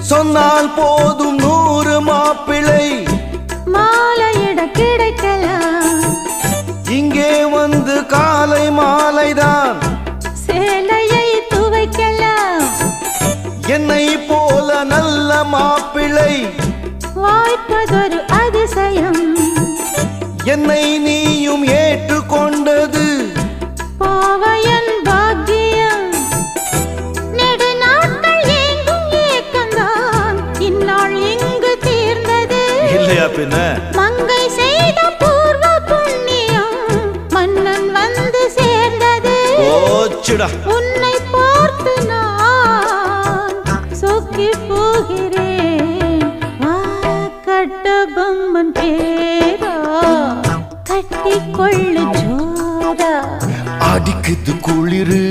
சொன்னால் போதும் 100 மாப்பிள்ளை மாலையிட கிடைக்கலாம். இங்கே வந்து காலை மாலைதான் சேலையை துவைக்கலாம். என்னை போல நல்ல மாப்பிள்ளை வாய்ப்பதொரு அதிசயம். என்னை நீயும் ஏற்றுக்கொண்டது பாவையன் பாக்கியம். நெடுநாட்கள் எங்கும் ஏக்கந்தான் இந்நாள் இங்கு தீர்ந்தது. இல்லையா பின்ன? மங்கை செய்த பூர்வ புண்ணியம் மன்னன் வந்து சேர்ந்தது. ஓச்சுடா. உன்னை பார்த்து நான் சொக்கி போகிறேன். வா கட்டபொம்மன் பேரா கட்டிக்கொள்ளு ஜோரா. அடிக்குது குளிரு